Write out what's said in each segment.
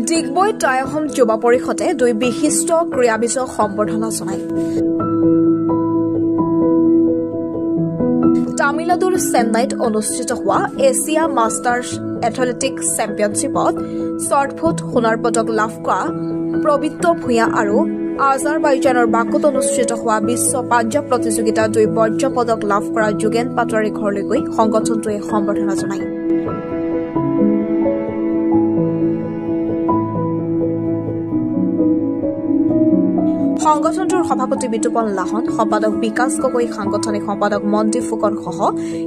ডিগবৈ টাই অসম যুৱ পৰিষদে 2 বিশিষ্ট ক্ৰীড়াবিদক সম্বৰ্ধনা জনায়। তামিলনাডুৰ চেন্নাইত অনুষ্ঠিত হোৱা এছিয়া মাষ্টাৰ্ছ এথলেটিক্স চেম্পিয়নশ্বিপত শ্বৰ্টপুট সোণৰ পদক লাভ কৰা প্ৰবৃত্ত ভূঞা আৰু আজাৰবাইজানৰ বাকুত অনুষ্ঠিত হোৱা বিশ্ব পাঞ্জাৱ প্ৰতিযোগিতাত 2 বজ্ৰ পদক লাভ কৰা যোগেন পাটোৱাৰীৰ ঘৰলৈ গৈ সংগঠনটোৱে সম্বৰ্ধনা জনায়। সংগঠনটোৰ সভাপতি বিতুপন লাহন, সম্পাদক বিকাশ গগৈ, সাংগঠনিক সম্পাদক মনদীপ ফুকন সহ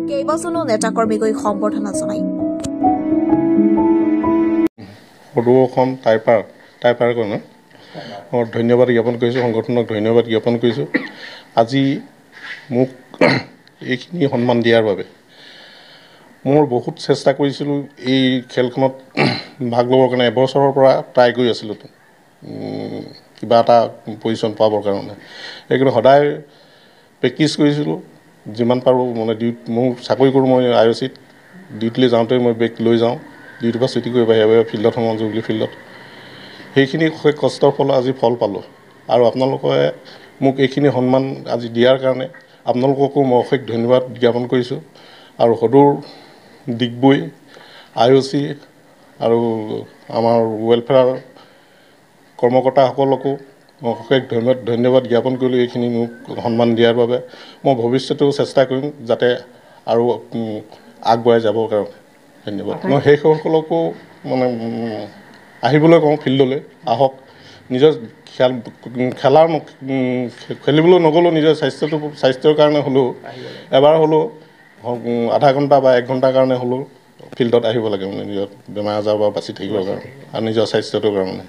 কেইবাজনো নেতাকৰ্মীক গৈ সম্বৰ্ধনা জনায়। সদৌ অসম টাইপাৰ কাৰণে ধন্যবাদ জ্ঞাপন কৰিছোঁ, সংগঠনক ধন্যবাদ জ্ঞাপন কৰিছোঁ। আজি মোক এইখিনি সন্মান দিয়াৰ বাবে। মোৰ বহুত চেষ্টা কৰিছিলোঁ এই খেলখনত ভাগ ল'বৰ কাৰণে, এবছৰৰ পৰা ট্ৰাই কৰি আছিলোঁ কিবা এটা পজিশ্যন পাবৰ কাৰণে। সেইকাৰণে সদায় প্ৰেক্টিছ কৰিছিলোঁ যিমান পাৰোঁ। মানে মোৰ চাকৰি কৰোঁ মই IOC-ত, ডিউটিলৈ যাওঁতে মই বেগ লৈ যাওঁ, ডিউটিৰ পৰা ছুটি কৰি বাহিৰে ফিল্ডত সোমাওঁ, জুবলি ফিল্ডত। সেইখিনি কষ্টৰ ফলত আজি ফল পালোঁ। আৰু আপোনালোকে মোক এইখিনি সন্মান আজি দিয়াৰ কাৰণে আপোনালোককো মই অশেষ ধন্যবাদ জ্ঞাপন কৰিছোঁ। আৰু সদৌৰ ডিগবৈ IOC আৰু আমাৰ ৱেলফেয়াৰ কৰ্মকৰ্তাসকলকো মই অশেষ ধন্যবাদ জ্ঞাপন কৰিলোঁ এইখিনি মোক সন্মান দিয়াৰ বাবে। মই ভৱিষ্যতেও চেষ্টা কৰিম যাতে আৰু আগবঢ়াই যাবৰ কাৰণে। ধন্যবাদ। মই সেইসকলকো মানে আহিবলৈ কওঁ, ফিল্ডলৈ আহক। নিজৰ খেলিবলৈ নগ'লেও নিজৰ স্বাস্থ্যৰ কাৰণে হ'লেও এবাৰ হ'লেও আধা ঘণ্টা বা 1 ঘণ্টাৰ কাৰণে হ'লেও ফিল্ডত আহিব লাগে, মানে নিজৰ বেমাৰ আজাৰৰ পৰা বাচি থাকিবৰ কাৰণে আৰু নিজৰ স্বাস্থ্যটোৰ কাৰণে।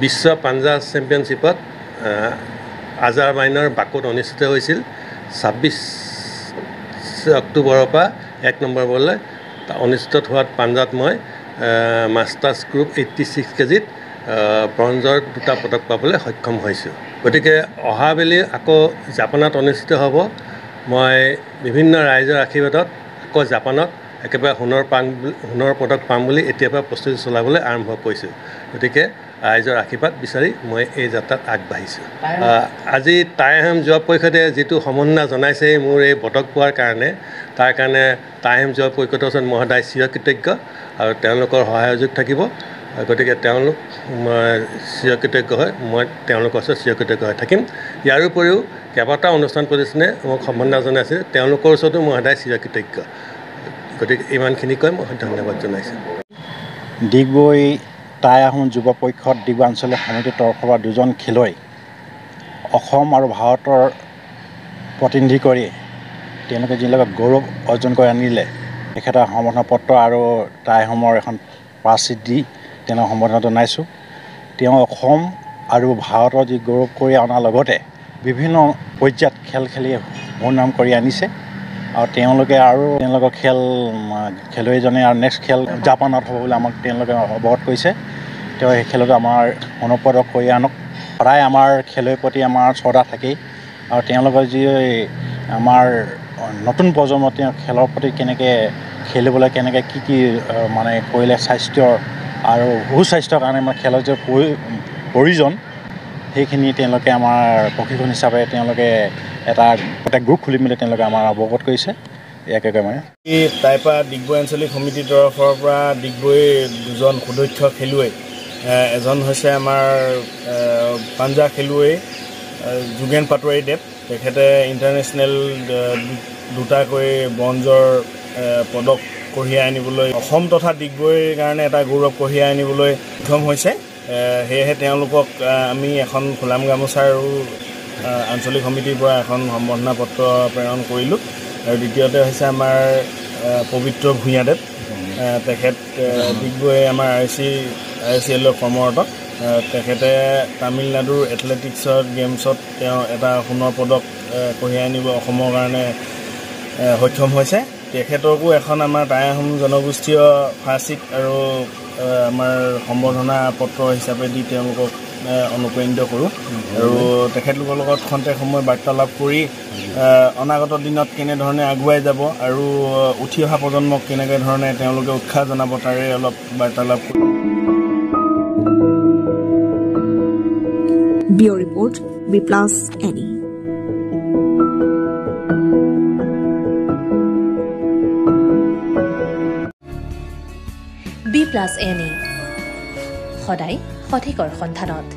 বিশ্ব পাঞ্জাৱ চেম্পিয়নশ্বিপত আজাৰবাইজানৰ বাকুত অনুষ্ঠিত হৈছিল। 26 অক্টোবৰৰ পৰা 1 নৱেম্বৰলৈ অনুষ্ঠিত হোৱাত পাঞ্জাৱত মই মাষ্টাৰ্ছ গ্ৰুপ 86 কেজিত ব্ৰঞ্জৰ 2টা পদক পাবলৈ সক্ষম হৈছোঁ। গতিকে অহাবেলি আকৌ জাপানত অনুষ্ঠিত হ'ব। মই বিভিন্ন ৰাইজৰ আশীৰ্বাদত আকৌ জাপানত একেবাৰে সোণৰ পদক পাম বুলি এতিয়াৰ পৰা প্ৰস্তুতি চলাবলৈ আৰম্ভ কৰিছোঁ। গতিকে ৰাইজৰ আশীৰ্বাদ বিচাৰি মই এই যাত্ৰাত আগবাঢ়িছোঁ। আজি টাই অসম যুৱ পৰিষদে যিটো সমন্বয় জনাইছে মোৰ এই পদক পোৱাৰ কাৰণে, তাৰ কাৰণে টাই অসম যুৱ পৰিষদৰ ওচৰত মই সদায় চিৰকৃতজ্ঞ আৰু তেওঁলোকৰ সহায়যোগ থাকিব। গতিকে তেওঁলোক চিৰকৃতজ্ঞ হয়, মই তেওঁলোকৰ ওচৰত চিৰকৃতজ্ঞ হৈ থাকিম। ইয়াৰ উপৰিও কেইবাটাও অনুষ্ঠান প্ৰতিষ্ঠানে মোক সমন্বয় জনাইছে, তেওঁলোকৰ ওচৰতো মই সদায় চিৰকৃতজ্ঞ। গতিকে ইমানখিনি কৈ মই ধন্যবাদ জনাইছোঁ। ডিগবৈ টাই আহোম যুৱ পৰিষদ ডিগবৈ আঞ্চলিক সমিতিৰ তৰফৰ পৰা 2জন খেলুৱৈ অসম আৰু ভাৰতৰ প্ৰতিনিধি কৰি তেওঁলোকে যিবিলাক গৌৰৱ অৰ্জন কৰি আনিলে, তেখেতৰ সম্বৰ্ধনা পত্ৰ আৰু টাই আহোমৰ এখন পাৰ্চিট দি তেওঁক সম্বৰ্ধনা জনাইছোঁ। তেওঁ অসম আৰু ভাৰতৰ যি গৌৰৱ কৰি অনাৰ লগতে বিভিন্ন পৰ্যায়ত খেল খেলি সুনাম কৰি আনিছে। আৰু তেওঁলোকৰ খেলুৱৈজনে আৰু নেক্সট খেল জাপানত হ'ব বুলি আমাক তেওঁলোকে অৱগত কৰিছে। তেওঁ সেই খেলত আমাৰ সোণৰ পদক কৰি আনক। সদায় আমাৰ খেলুৱৈৰ প্ৰতি আমাৰ শ্ৰদ্ধা থাকেই। আৰু তেওঁলোকৰ যি আমাৰ নতুন প্ৰজন্ম তেওঁ খেলৰ প্ৰতি কেনেকৈ খেলিবলৈ কেনেকৈ কি মানে কৰিলে স্বাস্থ্যৰ আৰু সুস্বাস্থ্যৰ কাৰণে আমাৰ খেলৰ যে প্ৰয়োজন, সেইখিনি তেওঁলোকে আমাৰ প্ৰশিক্ষণ হিচাপে তেওঁলোকে এটা গ্ৰুপ খুলি মেলি তেওঁলোকে আমাৰ অৱগত কৰিছে। ইয়াকে কৈ মই এই টাইপা ডিগবৈ আঞ্চলিক সমিতিৰ তৰফৰ পৰা ডিগবৈ 2জন সুদক্ষ খেলুৱৈ, এজন হৈছে আমাৰ পাঞ্জাৱ খেলুৱৈ যোগেন পাটোৱাৰীদেৱ। তেখেতে ইণ্টাৰনেশ্যনেল 2টাকৈ ব্ৰঞ্জৰ পদক কঢ়িয়াই আনিবলৈ, অসম তথা ডিগবৈৰ কাৰণে এটা গৌৰৱ কঢ়িয়াই আনিবলৈ সক্ষম হৈছে। সেয়েহে তেওঁলোকক আমি এখন ফুলাম গামোচা আৰু আঞ্চলিক সমিতিৰ পৰা এখন সম্বৰ্ধনা পত্ৰ প্ৰেৰণ কৰিলোঁ। আৰু দ্বিতীয়তে হৈছে আমাৰ পবিত্ৰ ভূঞাদেৱ। তেখেত ডিগবৈ আমাৰ IOCL কৰ্মৰত। তেখেতে তামিলনাডুৰ এথলেটিক্সৰ গেমছত তেওঁ এটা সোণৰ পদক কঢ়িয়াই আনিব অসমৰ কাৰণে সক্ষম হৈছে। তেখেতকো এখন আমাৰ টাই আহোম জনগোষ্ঠীয় ফাৰ্চিট আৰু আমাৰ সম্বৰ্ধনা পত্ৰ হিচাপে দি তেওঁলোকক অনুপ্ৰাণিত কৰোঁ আৰু তেখেতলোকৰ লগত খন্তেক সময় বাৰ্তালাপ কৰি অনাগত দিনত কেনেধৰণে আগুৱাই যাব আৰু উঠি অহা প্ৰজন্মক কেনেকৈ ধৰণে তেওঁলোকে উৎসাহ জনাব তাৰে অলপ বাৰ্তালাপ কৰোঁ। Bureau Report, B+Any. B+Any সদায় সঠিকৰ সন্ধানত।